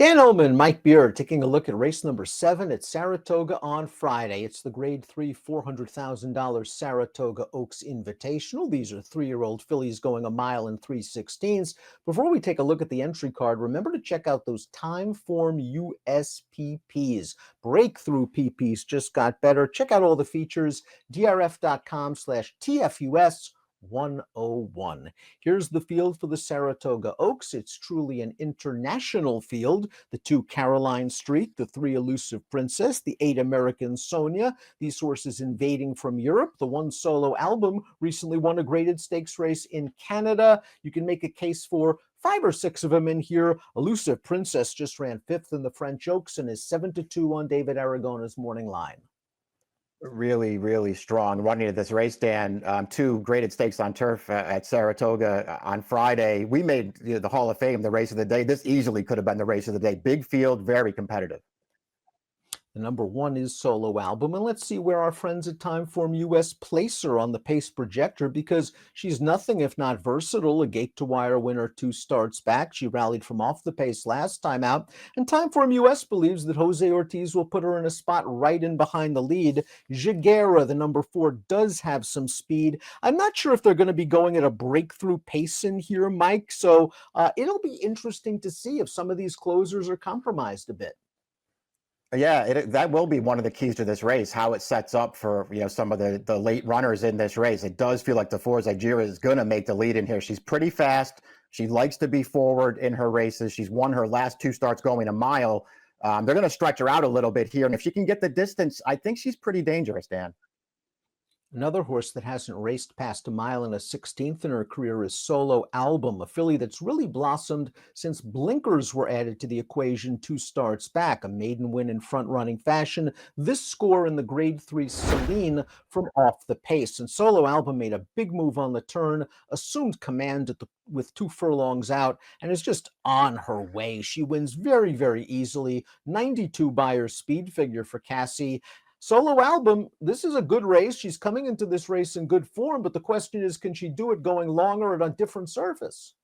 Dan Illman, Mike Beard, taking a look at race number 7 at Saratoga on Friday. It's the Grade 3 $400,000 Saratoga Oaks Invitational. These are 3-year-old fillies going a mile and 3/16. Before we take a look at the entry card, remember to check out those time form USPPs. Breakthrough PPs just got better. Check out all the features, drf.com/TFUS 101. Here's the field for the Saratoga Oaks. It's truly an international field. The 2 Caroline Street, the 3 Elusive Princess, the 8 American Sonia, these horses invading from Europe. The 1 Solo Album recently won a graded stakes race in Canada. You can make a case for 5 or 6 of them in here. Elusive Princess just ran 5th in the French Oaks and is 7-2 on David Aragona's morning line. Really, really strong running of this race, Dan. 2 graded stakes on turf at Saratoga on Friday. We made the Hall of Fame the race of the day. This easily could have been the race of the day. Big field, very competitive. The number 1 is Solo Album, and let's see where our friends at Timeform US place her on the pace projector, because she's nothing if not versatile. A gate-to-wire winner 2 starts back. She rallied from off the pace last time out, and Timeform US believes that Jose Ortiz will put her in a spot right in behind the lead. Jiguera, the number 4, does have some speed. I'm not sure if they're going to be going at a breakthrough pace in here, Mike, so it'll be interesting to see if some of these closers are compromised a bit. Yeah, that will be one of the keys to this race, how it sets up for some of the late runners in this race. It does feel like the Forza Gira is going to make the lead in here. She's pretty fast. She likes to be forward in her races. She's won her last 2 starts going a mile. They're going to stretch her out a little bit here, and if she can get the distance, I think she's pretty dangerous, Dan. Another horse that hasn't raced past a mile and a 16th in her career is Solo Album, a filly that's really blossomed since blinkers were added to the equation 2 starts back. A maiden win in front-running fashion. This score in the Grade 3 Celine from off the pace. And Solo Album made a big move on the turn, assumed command with 2 furlongs out, and is just on her way. She wins very, very easily. 92 Beyer speed figure for Cassie. Solo Album, this is a good race. She's coming into this race in good form, but the question is, can she do it going longer at a different surface?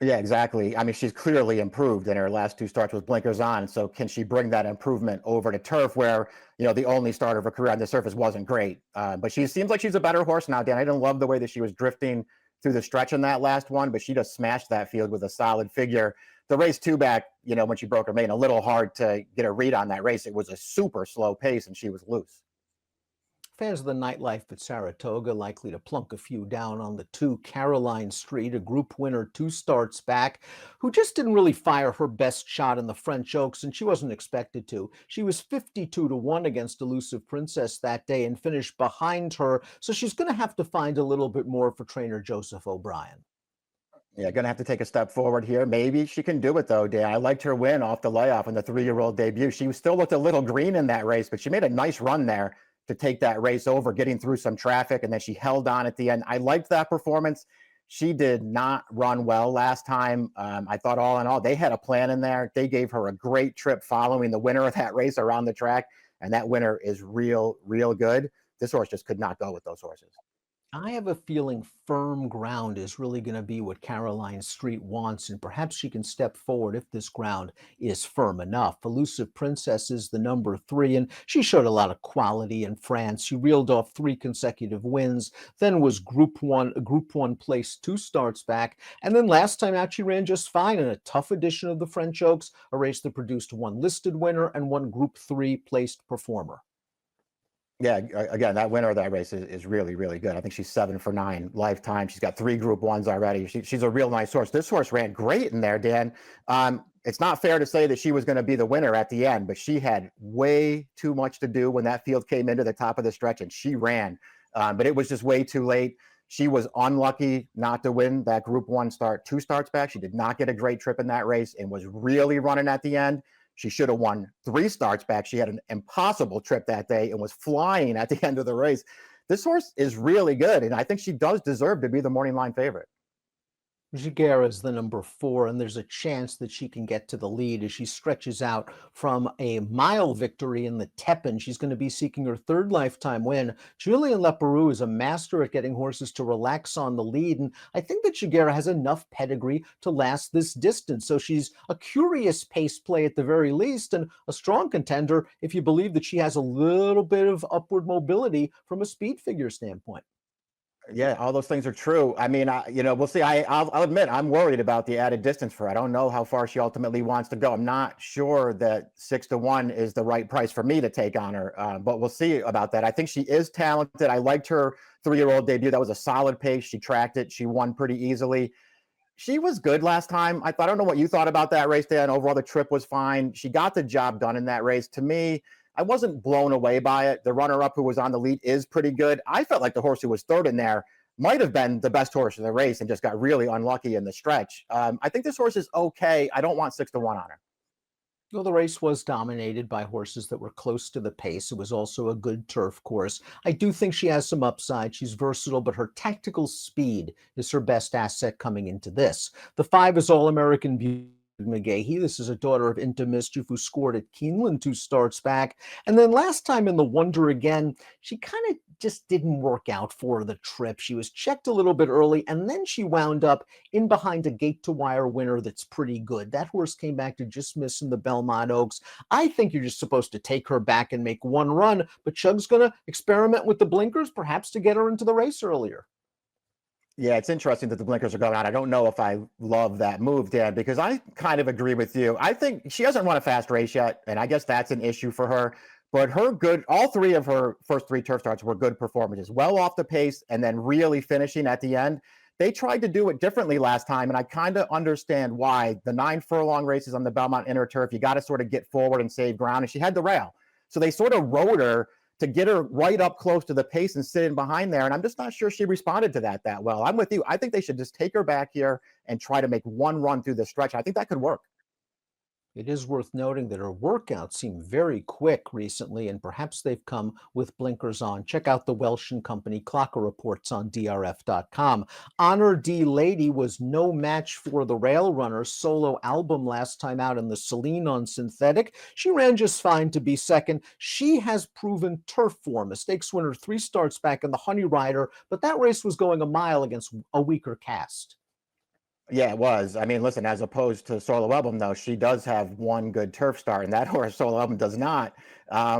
Yeah, exactly. I mean, she's clearly improved in her last 2 starts with blinkers on. So can she bring that improvement over to turf where, the only start of her career on the surface wasn't great? But she seems like she's a better horse now, Dan. I didn't love the way that she was drifting through the stretch in that last one, but she just smashed that field with a solid figure. The race 2 back, when she broke her main, a little hard to get a read on that race. It was a super slow pace and she was loose. Fans of the nightlife at Saratoga likely to plunk a few down on the 2 Caroline Street, a group winner 2 starts back, who just didn't really fire her best shot in the French Oaks, and she wasn't expected to. She was 52-1 against Elusive Princess that day and finished behind her, so she's going to have to find a little bit more for trainer Joseph O'Brien. Yeah, going to have to take a step forward here. Maybe she can do it, though, Dan. I liked her win off the layoff in the 3-year-old debut. She still looked a little green in that race, but she made a nice run there to take that race over, getting through some traffic, and then she held on at the end. I liked that performance. She did not run well last time. I thought all in all, they had a plan in there. They gave her a great trip following the winner of that race around the track, and that winner is real, real good. This horse just could not go with those horses. I have a feeling firm ground is really going to be what Caroline Street wants, and perhaps she can step forward if this ground is firm enough. Elusive Princess is the number 3, and she showed a lot of quality in France. She reeled off 3 consecutive wins, then was Group 1 place 2 starts back, and then last time out she ran just fine in a tough edition of the French Oaks, a race that produced 1 listed winner and 1 Group 3 placed performer. Yeah, again, that winner of that race is really, really good. I think she's 7 for 9 lifetime. She's got 3 Group 1s already. She's a real nice horse. This horse ran great in there, Dan. It's not fair to say that she was going to be the winner at the end, but she had way too much to do when that field came into the top of the stretch, and she ran. But it was just way too late. She was unlucky not to win that Group 1 start 2 starts back. She did not get a great trip in that race and was really running at the end. She should have won 3 starts back. She had an impossible trip that day and was flying at the end of the race. This horse is really good, and I think she does deserve to be the morning line favorite. Jiguera is the number 4, and there's a chance that she can get to the lead as she stretches out from a mile victory in the Tepin. She's going to be seeking her third lifetime win. Julian Leparoux is a master at getting horses to relax on the lead, and I think that Jiguera has enough pedigree to last this distance. So she's a curious pace play at the very least, and a strong contender if you believe that she has a little bit of upward mobility from a speed figure standpoint. Yeah, all those things are true. I mean, we'll see. I'll admit I'm worried about the added distance for her. I don't know how far she ultimately wants to go. I'm not sure that 6-1 is the right price for me to take on her, but we'll see about that. I think she is talented. I liked her 3-year-old debut. That was a solid pace. She tracked it. She won pretty easily. She was good last time. I don't know what you thought about that race, Dan. Overall, the trip was fine. She got the job done in that race. To me, I wasn't blown away by it. The runner-up who was on the lead is pretty good. I felt like the horse who was third in there might have been the best horse in the race and just got really unlucky in the stretch. I think this horse is okay. I don't want 6-1 on her. Well, the race was dominated by horses that were close to the pace. It was also a good turf course. I do think she has some upside. She's versatile, but her tactical speed is her best asset coming into this. The 5 is All-American Beauty McGahee. This is a daughter of Into Mischief who scored at Keeneland 2 starts back. And then last time in the Wonder Again, she kind of just didn't work out for the trip. She was checked a little bit early, and then she wound up in behind a gate to wire winner that's pretty good. That horse came back to just miss in the Belmont Oaks. I think you're just supposed to take her back and make one run, but Chug's going to experiment with the blinkers, perhaps to get her into the race earlier. Yeah, it's interesting that the blinkers are going on. I don't know if I love that move, Dan, because I kind of agree with you. I think she hasn't run a fast race yet, and I guess that's an issue for her. But all 3 of her first 3 turf starts were good performances, well off the pace, and then really finishing at the end. They tried to do it differently last time, and I kind of understand why. The 9 furlong races on the Belmont Inner Turf, you got to sort of get forward and save ground, and she had the rail. So they sort of rode her to get her right up close to the pace and sit in behind there. And I'm just not sure she responded to that well. I'm with you. I think they should just take her back here and try to make one run through the stretch. I think that could work. It is worth noting that her workouts seem very quick recently, and perhaps they've come with blinkers on. Check out the Welsh and Company Clocker reports on DRF.com. Honor D Lady was no match for the rail runner Solo Album last time out in the Celine on synthetic. She ran just fine to be second. She has proven turf form. A stakes winner 3 starts back in the Honey Rider, but that race was going a mile against a weaker cast. Yeah, it was. I mean, listen, as opposed to Solo Album, though, she does have one good turf start, and that horse, Solo Album, does not.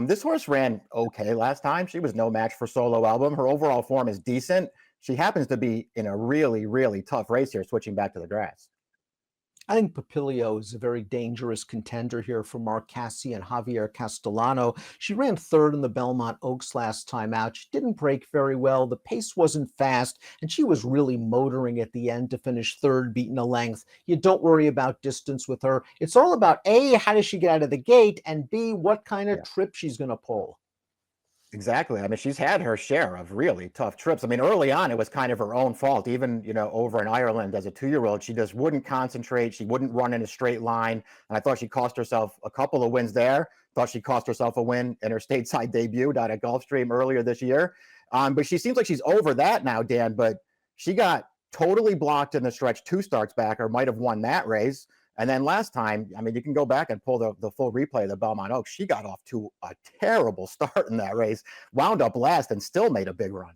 This horse ran okay last time. She was no match for Solo Album. Her overall form is decent. She happens to be in a really, really tough race here, switching back to the grass. I think Papilio is a very dangerous contender here for Mark Cassie and Javier Castellano. She ran third in the Belmont Oaks last time out. She didn't break very well. The pace wasn't fast, and she was really motoring at the end to finish third, beating a length. You don't worry about distance with her. It's all about A, how does she get out of the gate, and B, what kind of Yeah. trip she's going to pull. Exactly. I mean, she's had her share of really tough trips. I mean, early on, it was kind of her own fault. Even, over in Ireland as a 2-year-old, she just wouldn't concentrate. She wouldn't run in a straight line. And I thought she cost herself a couple of wins there. Thought she cost herself a win in her stateside debut down at Gulfstream earlier this year. But she seems like she's over that now, Dan. But she got totally blocked in the stretch 2 starts back, or might have won that race. And then last time, I mean, you can go back and pull the full replay of the Belmont Oaks. She got off to a terrible start in that race, wound up last, and still made a big run.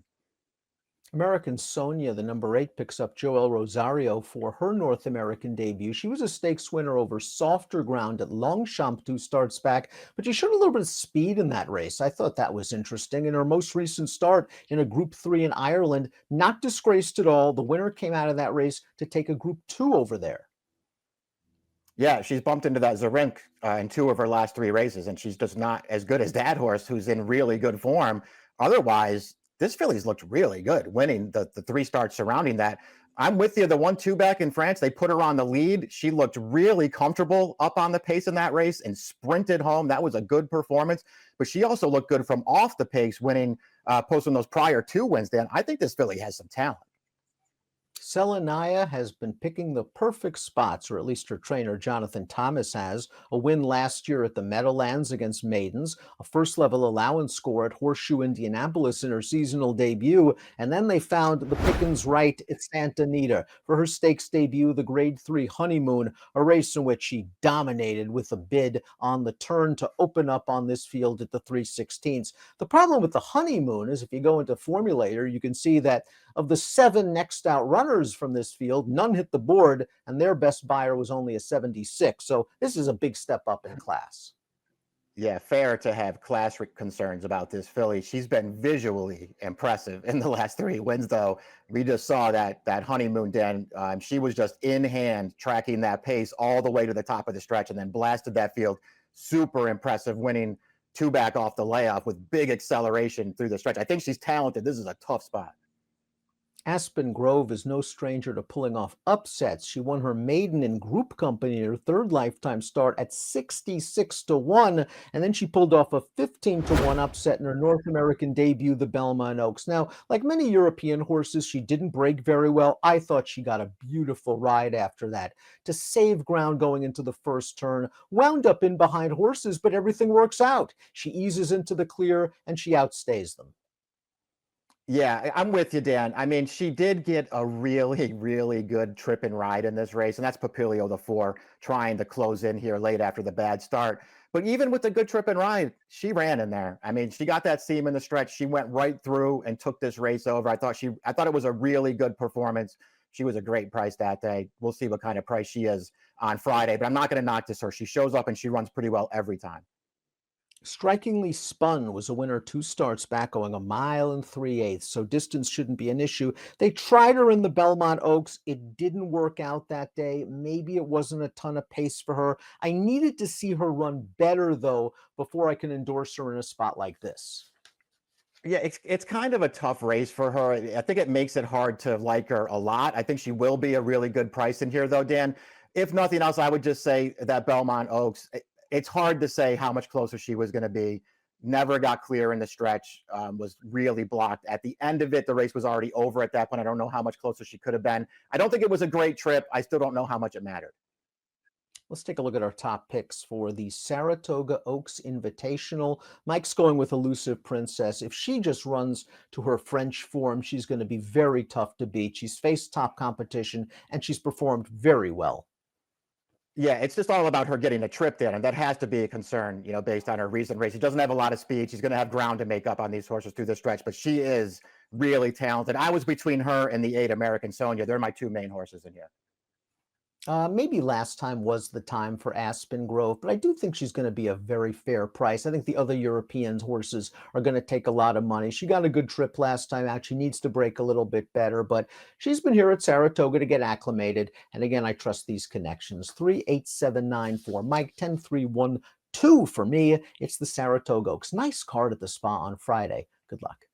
American Sonia, the number 8, picks up Joel Rosario for her North American debut. She was a stakes winner over softer ground at Longchamp 2 starts back, but she showed a little bit of speed in that race. I thought that was interesting. In her most recent start in a Group 3 in Ireland, not disgraced at all. The winner came out of that race to take a Group 2 over there. Yeah, she's bumped into that Zarink in 2 of her last 3 races, and she's just not as good as that horse, who's in really good form. Otherwise, this filly's looked really good, winning the 3 starts surrounding that. I'm with you. The 1-2 back in France, they put her on the lead. She looked really comfortable up on the pace in that race and sprinted home. That was a good performance. But she also looked good from off the pace, posting those prior 2 wins. Dan, I think this filly has some talent. Selenaya has been picking the perfect spots, or at least her trainer Jonathan Thomas has. A win last year at the Meadowlands against Maidens, a first level allowance score at Horseshoe Indianapolis in her seasonal debut, and then they found the pickings right at Santa Anita for her stakes debut, the Grade 3 Honeymoon, a race in which she dominated with a bid on the turn to open up on this field at the 3/16. The problem with the Honeymoon is if you go into Formulator, you can see that of the 7 next out runners from this field, none hit the board, and their best buyer was only a 76. So this is a big step up in class. Yeah, fair to have class concerns about this filly. She's been visually impressive in the last 3 wins, though. We just saw that honeymoon den. She was just in hand, tracking that pace all the way to the top of the stretch, and then blasted that field. Super impressive, winning 2 back off the layoff with big acceleration through the stretch. I think she's talented. This is a tough spot. Aspen Grove is no stranger to pulling off upsets. She won her maiden in Group Company in her third lifetime start at 66-1, and then she pulled off a 15-1 upset in her North American debut, the Belmont Oaks. Now, like many European horses, she didn't break very well. I thought she got a beautiful ride after that to save ground going into the first turn, wound up in behind horses, but everything works out. She eases into the clear and she outstays them. Yeah, I'm with you, Dan. I mean, she did get a really, really good trip and ride in this race, and that's Papilio the 4 trying to close in here late after the bad start. But even with the good trip and ride, she ran in there. I mean, she got that seam in the stretch. She went right through and took this race over. I thought it was a really good performance. She was a great price that day. We'll see what kind of price she is on Friday, but I'm not going to knock this her. She shows up and she runs pretty well every time. Strikingly Spun was a winner 2 starts back, going 1 3/8 miles, so distance shouldn't be an issue. They tried her in the Belmont Oaks. It didn't work out that day. Maybe it wasn't a ton of pace for her. I needed to see her run better, though, before I can endorse her in a spot like this. Yeah, it's kind of a tough race for her. I think it makes it hard to like her a lot. I think she will be a really good price in here, though, Dan. If nothing else, I would just say that Belmont Oaks, it's hard to say how much closer she was going to be. Never got clear in the stretch, was really blocked. At the end of it, the race was already over at that point. I don't know how much closer she could have been. I don't think it was a great trip. I still don't know how much it mattered. Let's take a look at our top picks for the Saratoga Oaks Invitational. Mike's going with Elusive Princess. If she just runs to her French form, she's going to be very tough to beat. She's faced top competition and she's performed very well. Yeah, it's just all about her getting a trip there, and that has to be a concern, based on her recent race. She doesn't have a lot of speed. She's going to have ground to make up on these horses through the stretch, but she is really talented. I was between her and the 8 American Sonia. They're my 2 main horses in here. Maybe last time was the time for Aspen Grove, but I do think she's going to be a very fair price. I think the other European horses are going to take a lot of money. She got a good trip last time out. She needs to break a little bit better, but she's been here at Saratoga to get acclimated. And again, I trust these connections. 38794 for Mike, 10312 for me. It's the Saratoga Oaks. Nice card at the spa on Friday. Good luck.